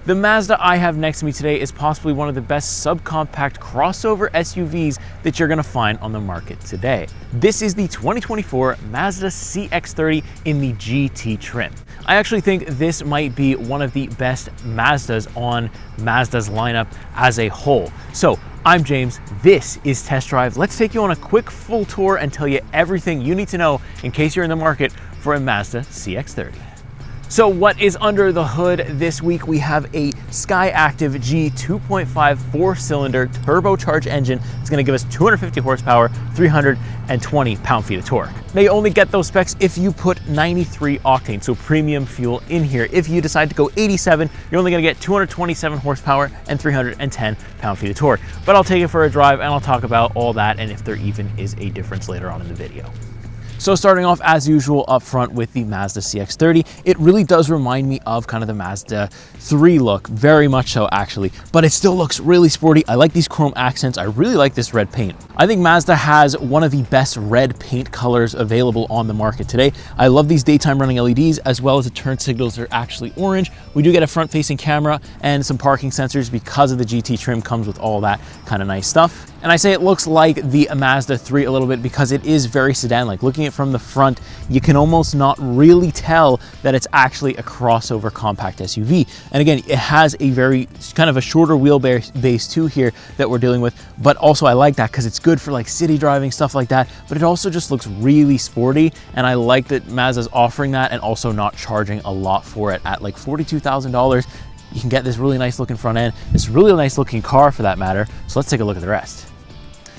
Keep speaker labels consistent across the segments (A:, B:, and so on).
A: The Mazda I have next to me today is possibly one of the best subcompact crossover SUVs that you're gonna find on the market today. This is the 2024 Mazda CX-30 in the GT trim. I actually think this might be one of the best Mazdas on Mazda's lineup as a whole. So I'm James, this is Test Drive. Let's take you on a quick full tour and tell you everything you need to know in case you're in the market for a Mazda CX-30. So what is under the hood this week? We have a Skyactiv G 2.5 4-cylinder turbocharged engine. It's gonna give us 250 horsepower, 320 pound-feet of torque. Now you only get those specs if you put 93 octane, so premium fuel in here. If you decide to go 87, you're only gonna get 227 horsepower and 310 pound-feet of torque. But I'll take it for a drive and I'll talk about all that and if there even is a difference later on in the video. So starting off as usual up front with the Mazda CX-30, it really does remind me of kind of the Mazda 3 look, very much so actually, but it still looks really sporty. I like these chrome accents. I really like this red paint. I think Mazda has one of the best red paint colors available on the market today. I love these daytime running LEDs as well as the turn signals are actually orange. We do get a front facing camera and some parking sensors because of the GT trim comes with all that kind of nice stuff. And I say it looks like the Mazda 3 a little bit because it is very sedan-like. Looking at it from the front, you can almost not really tell that it's actually a crossover compact SUV. And again, it has a very kind of a shorter wheelbase too here that we're dealing with, but also I like that because it's good for like city driving, stuff like that, but it also just looks really sporty. And I like that Mazda's offering that and also not charging a lot for it at like $42,000. You can get this really nice looking front end, this really nice looking car for that matter. So let's take a look at the rest.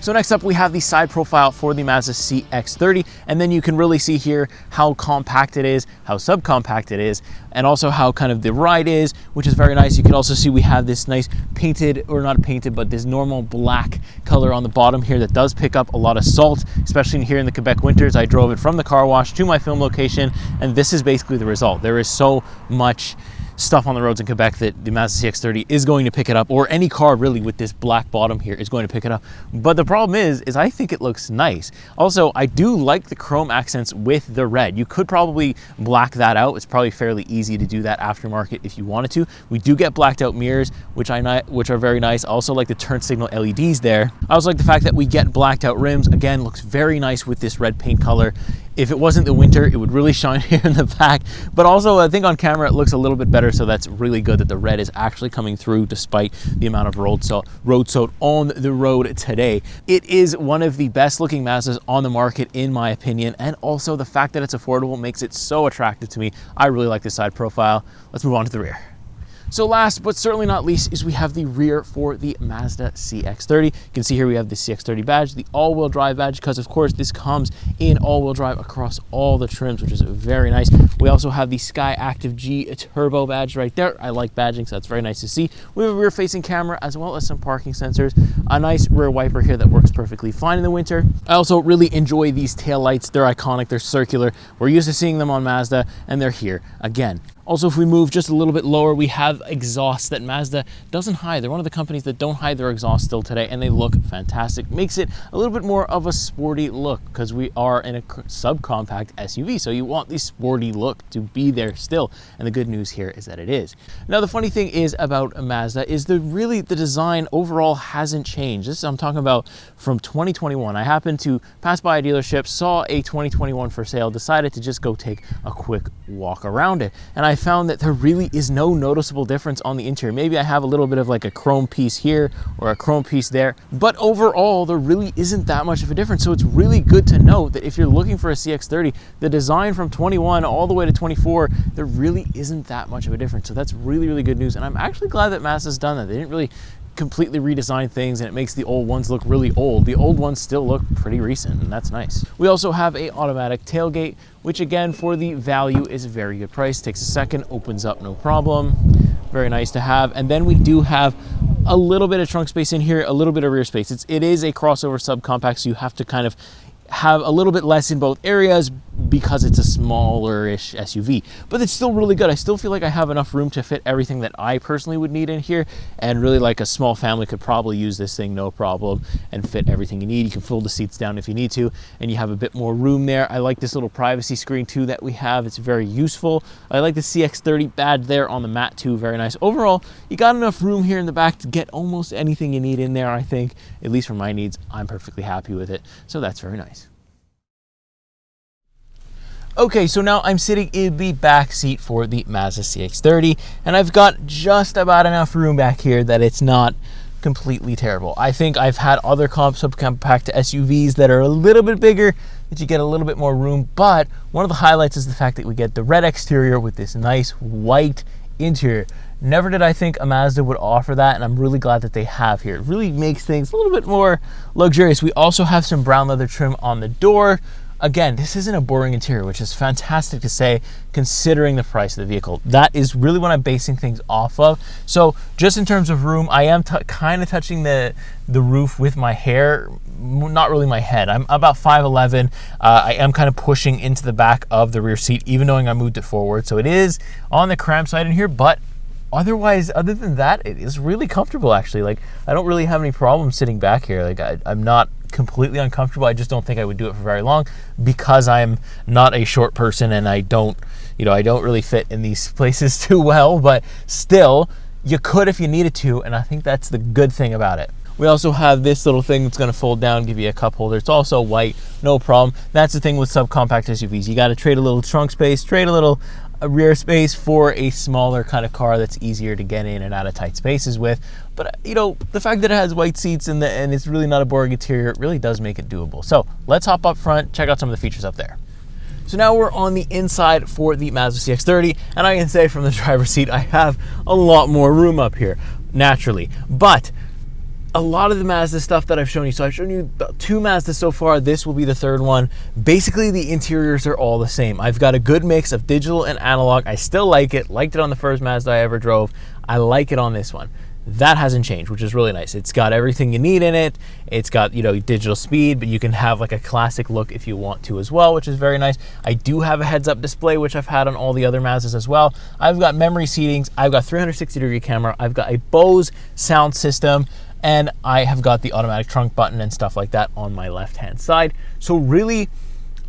A: So next up, we have the side profile for the Mazda CX-30, and then you can really see here how compact it is, how subcompact it is, and also how kind of the ride is, which is very nice. You can also see we have this nice painted, or not painted, but this normal black color on the bottom here that does pick up a lot of salt, especially here in the Quebec winters. I drove it from the car wash to my film location, and this is basically the result. There is so much stuff on the roads in Quebec that the Mazda CX-30 is going to pick it up, or any car really with this black bottom here is going to pick it up. But the problem is I think it looks nice. Also, I do like the chrome accents with the red. You could probably black that out. It's probably fairly easy to do that aftermarket if you wanted to. We do get blacked out mirrors, which are very nice. I also like the turn signal LEDs there. I also like the fact that we get blacked out rims. Again, looks very nice with this red paint color. If it wasn't the winter, it would really shine here in the back. But also, I think on camera, it looks a little bit better. So that's really good that the red is actually coming through despite the amount of road salt on the road today. It is one of the best looking Mazdas on the market, in my opinion. And also the fact that it's affordable makes it so attractive to me. I really like this side profile. Let's move on to the rear. So last but certainly not least is we have the rear for the Mazda CX-30. You can see here we have the CX-30 badge, the all-wheel drive badge, because of course this comes in all-wheel drive across all the trims, which is very nice. We also have the Skyactiv G Turbo badge right there. I like badging, so that's very nice to see. We have a rear-facing camera as well as some parking sensors, a nice rear wiper here that works perfectly fine in the winter. I also really enjoy these tail lights. They're iconic, they're circular. We're used to seeing them on Mazda, and they're here again. Also, if we move just a little bit lower, we have exhausts that Mazda doesn't hide. They're one of the companies that don't hide their exhaust still today, and they look fantastic. Makes it a little bit more of a sporty look because we are in a subcompact SUV, so you want the sporty look to be there still. And the good news here is that it is. Now, the funny thing is about Mazda is the design overall hasn't changed. This I'm talking about from 2021. I happened to pass by a dealership, saw a 2021 for sale, decided to just go take a quick walk around it, and I found that there really is no noticeable difference on the interior. Maybe I have a little bit of like a chrome piece here or a chrome piece there, but overall there really isn't that much of a difference. So it's really good to note that if you're looking for a CX-30, the design from 21 all the way to 24, there really isn't that much of a difference. So that's really, really good news. And I'm actually glad that Mazda's done that. They didn't really completely redesign things, and it makes the old ones look really old. The old ones still look pretty recent, and that's nice. We also have a automatic tailgate, which again, for the value is a very good price. Takes a second, opens up no problem. Very nice to have. And then we do have a little bit of trunk space in here, a little bit of rear space. It is a crossover subcompact, so you have to kind of have a little bit less in both areas, because it's a smaller-ish SUV, but it's still really good. I still feel like I have enough room to fit everything that I personally would need in here, and really like a small family could probably use this thing no problem and fit everything you need. You can fold the seats down if you need to, and you have a bit more room there. I like this little privacy screen too that we have. It's very useful. I like the CX-30 badge there on the mat too, very nice. Overall, you got enough room here in the back to get almost anything you need in there, I think. At least for my needs, I'm perfectly happy with it, so that's very nice. Okay, so now I'm sitting in the back seat for the Mazda CX-30, and I've got just about enough room back here that it's not completely terrible. I think I've had other subcompact SUVs that are a little bit bigger, that you get a little bit more room, but one of the highlights is the fact that we get the red exterior with this nice white interior. Never did I think a Mazda would offer that, and I'm really glad that they have here. It really makes things a little bit more luxurious. We also have some brown leather trim on the door. Again, this isn't a boring interior, which is fantastic to say considering the price of the vehicle. That is really what I'm basing things off of. So just in terms of room, I am kind of touching the roof with my hair, not really my head. I'm about 5'11". I am kind of pushing into the back of the rear seat, even knowing I moved it forward. So it is on the cramped side in here, but otherwise, other than that, it is really comfortable actually. Like, I don't really have any problems sitting back here. Like, I'm not completely uncomfortable. I just don't think I would do it for very long because I'm not a short person and I don't really fit in these places too well, but still, you could if you needed to, and I think that's the good thing about it. We also have this little thing that's going to fold down, give you a cup holder. It's also white, no problem. That's the thing with subcompact SUVs. You got to trade a little trunk space, trade a little rear space for a smaller kind of car that's easier to get in and out of tight spaces with. But the fact that it has white seats and it's really not a boring interior, it really does make it doable. So let's hop up front, check out some of the features up there. So now we're on the inside for the Mazda CX-30, and I can say from the driver's seat, I have a lot more room up here, naturally. But a lot of the Mazda stuff that I've shown you, so I've shown you about 2 Mazdas so far, this will be the 3rd one. Basically, the interiors are all the same. I've got a good mix of digital and analog. I still like it on the first Mazda I ever drove. I like it on this one. That hasn't changed, which is really nice. It's got everything you need in it. It's got, digital speed, but you can have like a classic look if you want to as well, which is very nice. I do have a heads-up display, which I've had on all the other Mazdas as well. I've got memory seatings. I've got 360-degree camera. I've got a Bose sound system, and I have got the automatic trunk button and stuff like that on my left-hand side. So really,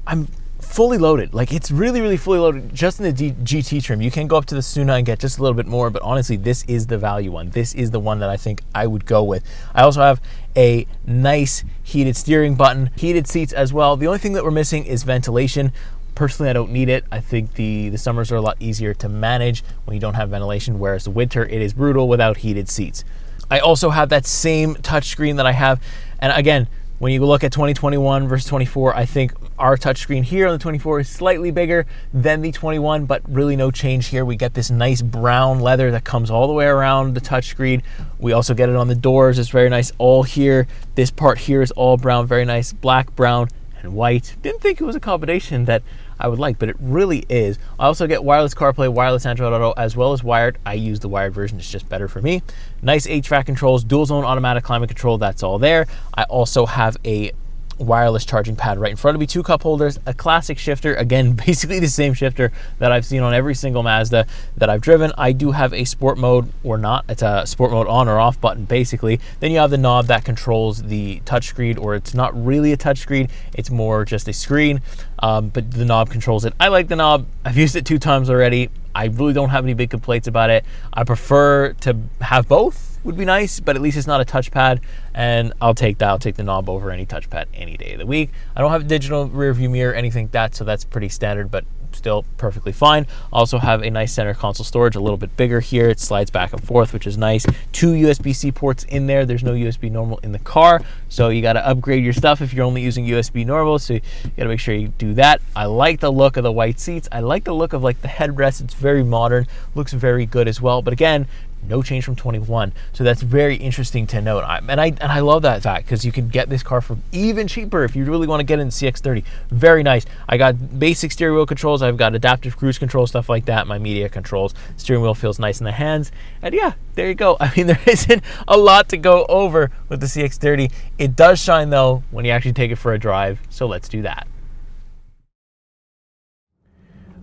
A: I'm fully loaded. Like, it's really, really fully loaded just in the GT trim. You can go up to the Suna and get just a little bit more, but honestly, this is the value one. This is the one that I think I would go with. I also have a nice heated steering button, heated seats as well. The only thing that we're missing is ventilation. Personally, I don't need it. I think the summers are a lot easier to manage when you don't have ventilation, whereas the winter, it is brutal without heated seats. I also have that same touchscreen that I have, and again, when you look at 2021 versus 24, I think our touchscreen here on the 24 is slightly bigger than the 21, but really no change here. We get this nice brown leather that comes all the way around the touchscreen. We also get it on the doors. It's very nice all here. This part here is all brown, very nice, black, brown, and white. Didn't think it was a combination that I would like, but it really is. I also get wireless CarPlay, wireless Android Auto, as well as wired. I use the wired version, it's just better for me. Nice HVAC controls, dual zone automatic climate control, that's all there. I also have a wireless charging pad right in front of me, 2 cup holders, a classic shifter, again, basically the same shifter that I've seen on every single Mazda that I've driven. I do have a sport mode or not, it's a sport mode on or off button basically. Then you have the knob that controls the touchscreen, or it's not really a touchscreen, it's more just a screen, but the knob controls it. I like the knob, I've used it 2 times already. I really don't have any big complaints about it. I prefer to have both, would be nice, but at least it's not a touchpad, and I'll take that. I'll take the knob over any touchpad any day of the week. I don't have a digital rear view mirror, anything like that, so that's pretty standard, but still perfectly fine. Also have a nice center console storage, a little bit bigger here. It slides back and forth, which is nice. 2 USB-C ports in there. There's no USB normal in the car, so you got to upgrade your stuff if you're only using USB normal, so you got to make sure you do that. I like the look of the white seats. I like the look of like the headrest. It's very modern, looks very good as well, but again, no change from 21, so that's very interesting to note. And I love that fact, because you can get this car for even cheaper if you really want to get into CX-30. Very nice. I got basic steering wheel controls, I've got adaptive cruise control, stuff like that, my media controls. Steering wheel feels nice in the hands, and yeah, there you go. I mean, there isn't a lot to go over with the CX-30. It does shine though when you actually take it for a drive, so let's do that.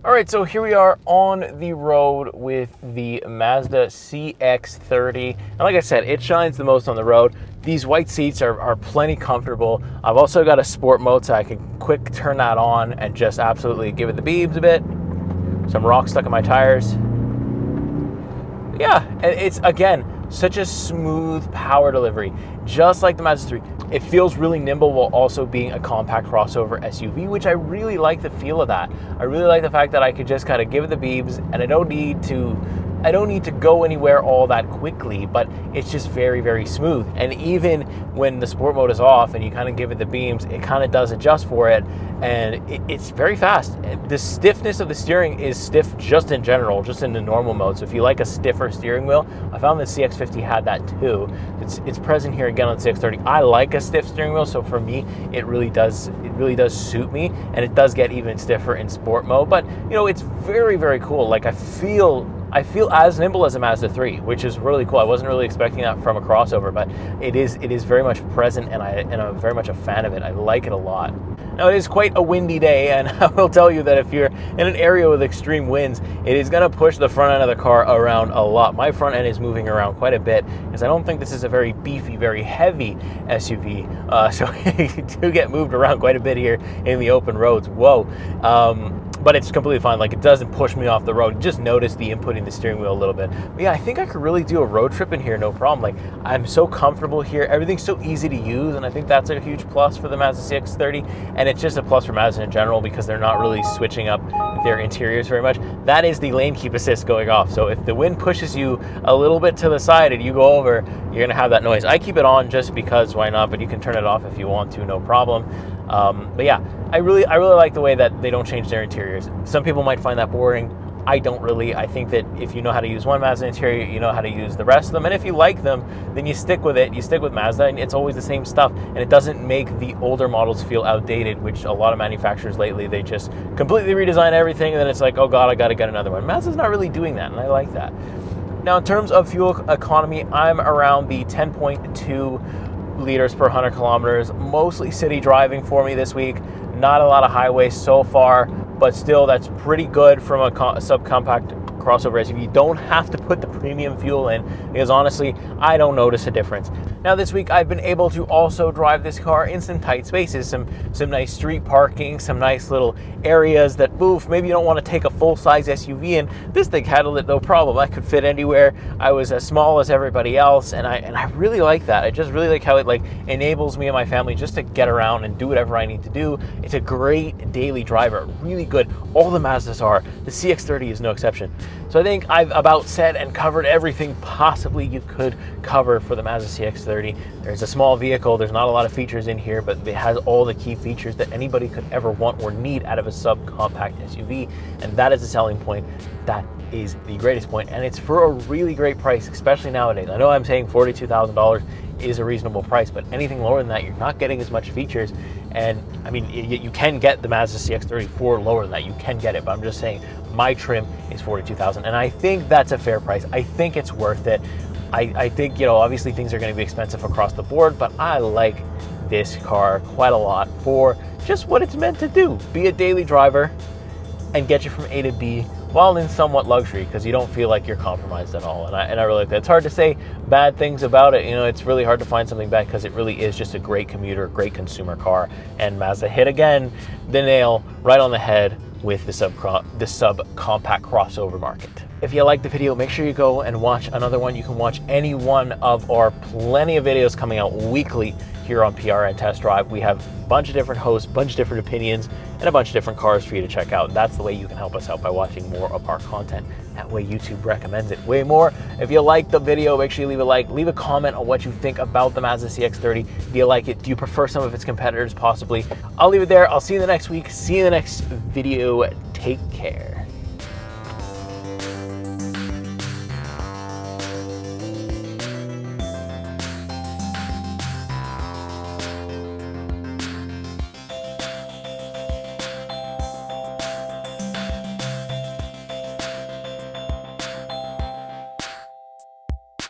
A: All right, so here we are on the road with the Mazda CX-30. And like I said, it shines the most on the road. These white seats are plenty comfortable. I've also got a sport mode, so I can quick turn that on and just absolutely give it the beebs a bit. Some rock stuck in my tires. Yeah, and it's, again, such a smooth power delivery, just like the Mazda 3. It feels really nimble while also being a compact crossover SUV, which I really like the feel of that. I really like the fact that I could just kind of give it the beebs, and I don't need to go anywhere all that quickly, but it's just very, very smooth. And even when the sport mode is off and you kind of give it the beams, it kind of does adjust for it, and it's very fast. The stiffness of the steering is stiff just in general, just in the normal mode. So if you like a stiffer steering wheel, I found the CX-50 had that too. It's present here again on the CX-30. I like a stiff steering wheel, so for me, it really does suit me, and it does get even stiffer in sport mode. But you know, it's very, very cool. Like I feel as nimble as a Mazda 3, which is really cool. I wasn't really expecting that from a crossover, but it is very much present, and I'm very much a fan of it. I like it a lot. Now, it is quite a windy day, and I will tell you that if you're in an area with extreme winds, it is going to push the front end of the car around a lot. My front end is moving around quite a bit, because I don't think this is a very beefy, very heavy SUV, so you do get moved around quite a bit here in the open roads. Whoa. But it's completely fine. Like, it doesn't push me off the road. Just notice the input in the steering wheel a little bit. But yeah, I think I could really do a road trip in here, no problem. Like, I'm so comfortable here. Everything's so easy to use, and I think that's a huge plus for the Mazda CX-30. And it's just a plus for Mazda in general because they're not really switching up their interiors very much. That is the lane keep assist going off. So if the wind pushes you a little bit to the side and you go over, you're gonna have that noise. I keep it on just because, why not? But you can turn it off if you want to, no problem. But yeah, I really like the way that they don't change their interiors. Some people might find that boring. I don't really. I think that if you know how to use one Mazda interior, you know how to use the rest of them. And if you like them, then you stick with it. You stick with Mazda, and it's always the same stuff. And it doesn't make the older models feel outdated, which a lot of manufacturers lately, they just completely redesign everything, and then it's like, oh God, I gotta get another one. Mazda's not really doing that, and I like that. Now, in terms of fuel economy, I'm around the 10.2 liters per 100 kilometers, mostly city driving for me this week. Not a lot of highways so far, but still, that's pretty good from a subcompact crossover SUV. You don't have to put the premium fuel in because honestly, I don't notice a difference. Now this week, I've been able to also drive this car in some tight spaces, some nice street parking, some nice little areas that, oof, maybe you don't want to take a full-size SUV in. This thing handled it no problem. I could fit anywhere. I was as small as everybody else, and I really like that. I just really like how it enables me and my family just to get around and do whatever I need to do. It's a great daily driver, really good. All the Mazdas are. The CX-30 is no exception. So I think I've about said and covered everything possibly you could cover for the Mazda CX-30. There's a small vehicle, there's not a lot of features in here, but it has all the key features that anybody could ever want or need out of a subcompact SUV, and that is the selling point. That is the greatest point, and it's for a really great price, especially nowadays. I know I'm saying $42,000 is a reasonable price, but anything lower than that, you're not getting as much features. And I mean, you can get the Mazda CX-30 for lower than that. You can get it, but I'm just saying my trim is $42,000, and I think that's a fair price. I think it's worth it. I think, you know, obviously things are going to be expensive across the board, but I like this car quite a lot for just what it's meant to do. Be a daily driver and get you from A to B while in somewhat luxury, because you don't feel like you're compromised at all. And I really like that. It's hard to say bad things about it. You know, it's really hard to find something bad because it really is just a great commuter, great consumer car. And Mazda hit again the nail right on the head with the subcompact crossover market. If you liked the video, make sure you go and watch another one. You can watch any one of our plenty of videos coming out weekly here on PRN Test Drive. We have a bunch of different hosts, a bunch of different opinions, and a bunch of different cars for you to check out. That's the way you can help us out, by watching more of our content. That way YouTube recommends it way more. If you like the video, make sure you leave a like, leave a comment on what you think about the Mazda CX-30. Do you like it? Do you prefer some of its competitors possibly? I'll leave it there. I'll see you in the next week. See you in the next video. Take care.